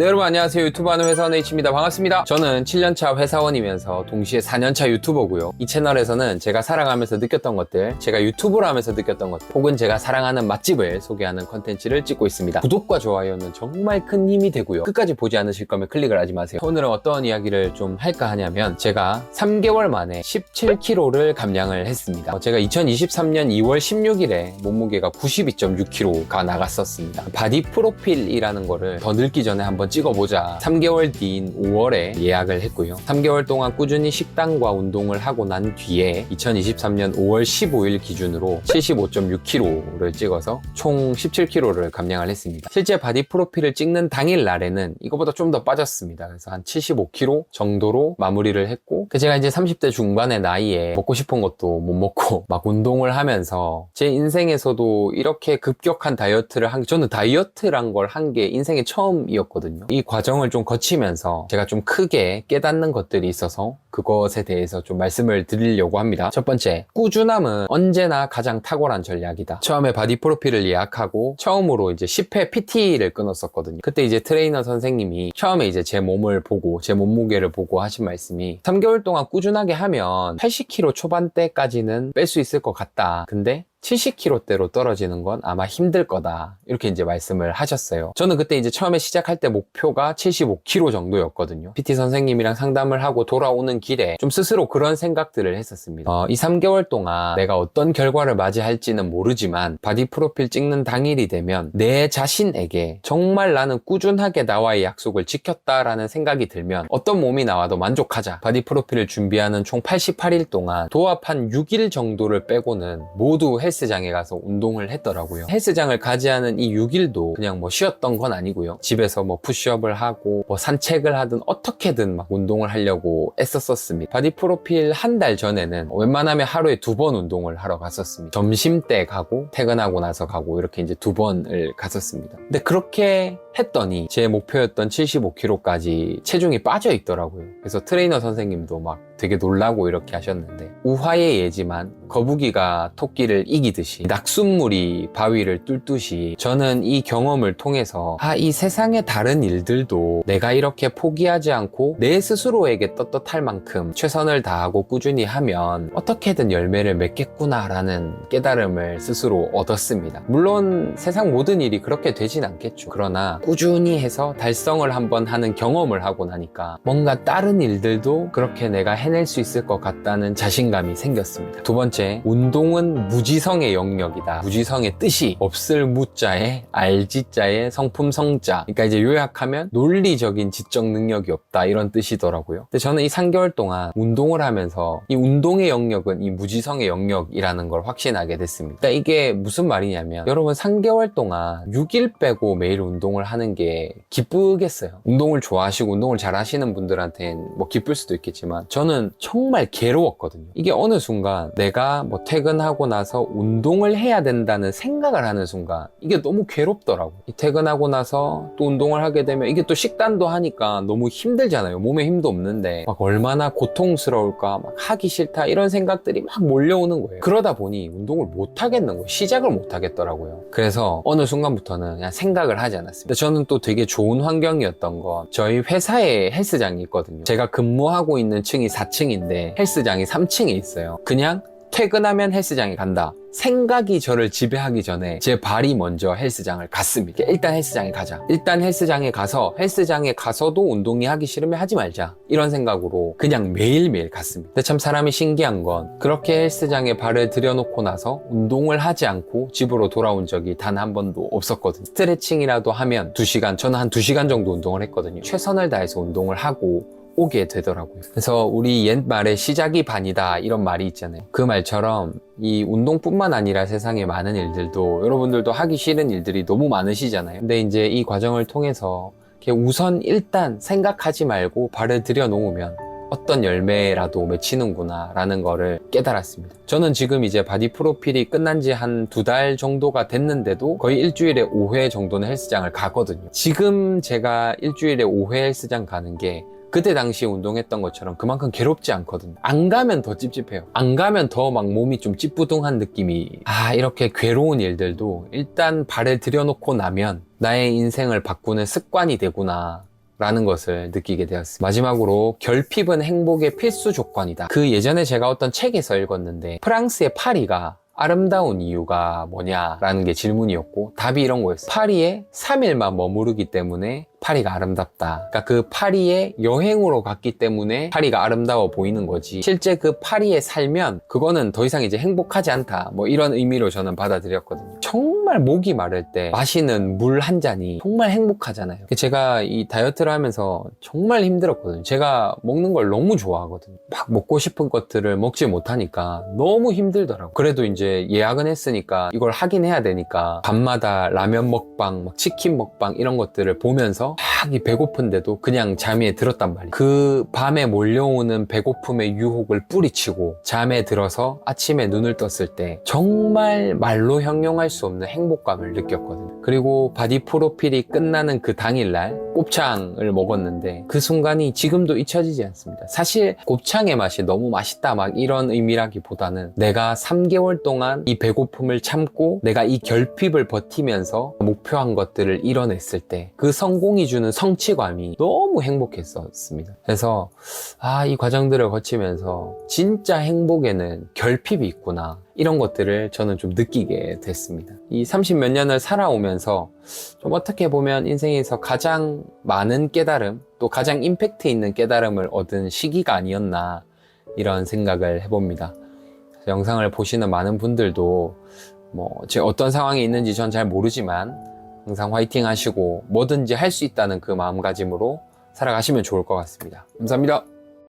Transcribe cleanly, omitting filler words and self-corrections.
네, 여러분 안녕하세요. 유튜브 하는 회사원 H입니다. 반갑습니다. 저는 7년차 회사원이면서 동시에 4년차 유튜버고요. 이 채널에서는 제가 살아가면서 느꼈던 것들, 제가 유튜브를 하면서 느꼈던 것들, 혹은 제가 사랑하는 맛집을 소개하는 컨텐츠를 찍고 있습니다. 구독과 좋아요는 정말 큰 힘이 되고요. 끝까지 보지 않으실 거면 클릭을 하지 마세요. 오늘은 어떤 이야기를 좀 할까 하냐면, 제가 3개월 만에 17kg를 감량을 했습니다. 제가 2023년 2월 16일에 몸무게가 92.6kg가 나갔었습니다. 바디 프로필이라는 거를 더 늙기 전에 한번 찍어보자. 3개월 뒤인 5월에 예약을 했고요. 3개월 동안 꾸준히 식단과 운동을 하고 난 뒤에 2023년 5월 15일 기준으로 75.6kg를 찍어서 총 17kg를 감량을 했습니다. 실제 바디 프로필을 찍는 당일 날에는 이거보다 좀 더 빠졌습니다. 그래서 한 75kg 정도로 마무리를 했고, 제가 이제 30대 중반의 나이에 먹고 싶은 것도 못 먹고 막 운동을 하면서 제 인생에서도 이렇게 급격한 다이어트를 저는 다이어트란 걸 한 게 인생의 처음이었거든요. 이 과정을 좀 거치면서 제가 좀 크게 깨닫는 것들이 있어서 그것에 대해서 좀 말씀을 드리려고 합니다. 첫 번째, 꾸준함은 언제나 가장 탁월한 전략이다. 처음에 바디 프로필을 예약하고 처음으로 이제 10회 PT를 끊었었거든요. 그때 이제 트레이너 선생님이 처음에 이제 제 몸을 보고 제 몸무게를 보고 하신 말씀이 3개월 동안 꾸준하게 하면 80kg 초반대까지는 뺄 수 있을 것 같다. 근데 70kg대로 떨어지는 건 아마 힘들 거다. 이렇게 이제 말씀을 하셨어요. 저는 그때 이제 처음에 시작할 때 목표가 75kg 정도였거든요. PT 선생님이랑 상담을 하고 돌아오는 길에 좀 스스로 그런 생각들을 했었습니다. 이 3개월 동안 내가 어떤 결과를 맞이할지는 모르지만 바디 프로필 찍는 당일이 되면 내 자신에게 정말 나는 꾸준하게 나와의 약속을 지켰다라는 생각이 들면 어떤 몸이 나와도 만족하자. 바디 프로필을 준비하는 총 88일 동안 도합 한 6일 정도를 빼고는 모두 헬스장에 가서 운동을 했더라고요. 헬스장을 가지 않은 이 6일도 그냥 뭐 쉬었던 건 아니고요. 집에서 뭐 푸시업을 하고 뭐 산책을 하든 어떻게든 막 운동을 하려고 애썼었습니다. 바디 프로필 한 달 전에는 웬만하면 하루에 2번 운동을 하러 갔었습니다. 점심 때 가고 퇴근하고 나서 가고 이렇게 이제 2번을 갔었습니다. 근데 그렇게 했더니 제 목표였던 75kg까지 체중이 빠져 있더라고요. 그래서 트레이너 선생님도 막 되게 놀라고 이렇게 하셨는데, 우화의 예지만 거북이가 토끼를 이기듯이 낙숫물이 바위를 뚫듯이 저는 이 경험을 통해서 이 세상의 다른 일들도 내가 이렇게 포기하지 않고 내 스스로에게 떳떳할 만큼 최선을 다하고 꾸준히 하면 어떻게든 열매를 맺겠구나 라는 깨달음을 스스로 얻었습니다. 물론 세상 모든 일이 그렇게 되진 않겠죠. 그러나 꾸준히 해서 달성을 한번 하는 경험을 하고 나니까 뭔가 다른 일들도 그렇게 내가 해낼 수 있을 것 같다는 자신감이 생겼습니다. 두 번째, 운동은 무지성의 영역이다. 무지성의 뜻이 없을 무자에 알지자에 성품 성자. 그러니까 이제 요약하면 논리적인 지적 능력이 없다, 이런 뜻이더라고요. 근데 저는 이 3개월 동안 운동을 하면서 이 운동의 영역은 이 무지성의 영역이라는 걸 확신하게 됐습니다. 그러니까 이게 무슨 말이냐면, 여러분 3개월 동안 6일 빼고 매일 운동을 하는 게 기쁘겠어요? 운동을 좋아하시고 운동을 잘 하시는 분들한테는 뭐 기쁠 수도 있겠지만 저는 정말 괴로웠거든요. 이게 어느 순간 내가 뭐 퇴근하고 나서 운동을 해야 된다는 생각을 하는 순간 이게 너무 괴롭더라고. 퇴근하고 나서 또 운동을 하게 되면 이게 또 식단도 하니까 너무 힘들잖아요. 몸에 힘도 없는데 막 얼마나 고통스러울까, 막 하기 싫다, 이런 생각들이 막 몰려오는 거예요. 그러다 보니 운동을 못 하겠는 거예요. 시작을 못 하겠더라고요. 그래서 어느 순간부터는 그냥 생각을 하지 않았습니다. 저는 또 되게 좋은 환경이었던 건, 저희 회사에 헬스장이 있거든요. 제가 근무하고 있는 층이 4층인데 헬스장이 3층에 있어요. 그냥 퇴근하면 헬스장에 간다 생각이 저를 지배하기 전에 제 발이 먼저 헬스장을 갔습니다. 일단 헬스장에 가자. 일단 헬스장에 가서 헬스장에 가서도 운동이 하기 싫으면 하지 말자, 이런 생각으로 그냥 매일매일 갔습니다. 근데 참 사람이 신기한 건, 그렇게 헬스장에 발을 들여놓고 나서 운동을 하지 않고 집으로 돌아온 적이 단 한 번도 없었거든요. 스트레칭이라도 하면 2시간, 저는 한 2시간 정도 운동을 했거든요. 최선을 다해서 운동을 하고 오게 되더라고요. 그래서 우리 옛말에 시작이 반이다, 이런 말이 있잖아요. 그 말처럼 이 운동뿐만 아니라 세상의 많은 일들도, 여러분들도 하기 싫은 일들이 너무 많으시잖아요. 근데 이제 이 과정을 통해서 우선 일단 생각하지 말고 발을 들여놓으면 어떤 열매라도 맺히는구나 라는 거를 깨달았습니다. 저는 지금 이제 바디 프로필이 끝난 지 한 2달 정도가 됐는데도 거의 일주일에 5회 정도는 헬스장을 가거든요. 지금 제가 일주일에 5회 헬스장 가는 게 그때 당시에 운동했던 것처럼 그만큼 괴롭지 않거든요. 안 가면 더 찝찝해요. 안 가면 더 막 몸이 좀 찌뿌둥한 느낌이, 이렇게 괴로운 일들도 일단 발을 들여놓고 나면 나의 인생을 바꾸는 습관이 되구나, 라는 것을 느끼게 되었습니다. 마지막으로 결핍은 행복의 필수 조건이다. 그 예전에 제가 어떤 책에서 읽었는데 프랑스의 파리가 아름다운 이유가 뭐냐라는 게 질문이었고 답이 이런 거였어요. 파리에 3일만 머무르기 때문에 파리가 아름답다. 그러니까 그 파리에 여행으로 갔기 때문에 파리가 아름다워 보이는 거지. 실제 그 파리에 살면 그거는 더 이상 이제 행복하지 않다. 뭐 이런 의미로 저는 받아들였거든요. 정말 목이 마를 때 마시는 물 한 잔이 정말 행복하잖아요. 제가 이 다이어트를 하면서 정말 힘들었거든요. 제가 먹는 걸 너무 좋아하거든요. 막 먹고 싶은 것들을 먹지 못하니까 너무 힘들더라고요. 그래도 이제 예약은 했으니까 이걸 하긴 해야 되니까 밤마다 라면 먹방, 막 치킨 먹방 이런 것들을 보면서 막 이 배고픈데도 그냥 잠에 들었단 말이에요. 그 밤에 몰려오는 배고픔의 유혹을 뿌리치고 잠에 들어서 아침에 눈을 떴을 때 정말 말로 형용할 수 없는 행복감을 느꼈거든요. 그리고 바디 프로필이 끝나는 그 당일날 곱창을 먹었는데 그 순간이 지금도 잊혀지지 않습니다. 사실 곱창의 맛이 너무 맛있다 막 이런 의미라기보다는 내가 3개월 동안 이 배고픔을 참고 내가 이 결핍을 버티면서 목표한 것들을 이뤄냈을 때 그 성공이 주는 성취감이 너무 행복했었습니다. 그래서 이 과정들을 거치면서 진짜 행복에는 결핍이 있구나 이런 것들을 저는 좀 느끼게 됐습니다. 이 30 몇 년을 살아오면서 좀 어떻게 보면 인생에서 가장 많은 깨달음 또 가장 임팩트 있는 깨달음을 얻은 시기가 아니었나 이런 생각을 해봅니다. 영상을 보시는 많은 분들도 제 어떤 상황에 있는지 전 잘 모르지만 항상 화이팅 하시고 뭐든지 할 수 있다는 그 마음가짐으로 살아가시면 좋을 것 같습니다. 감사합니다.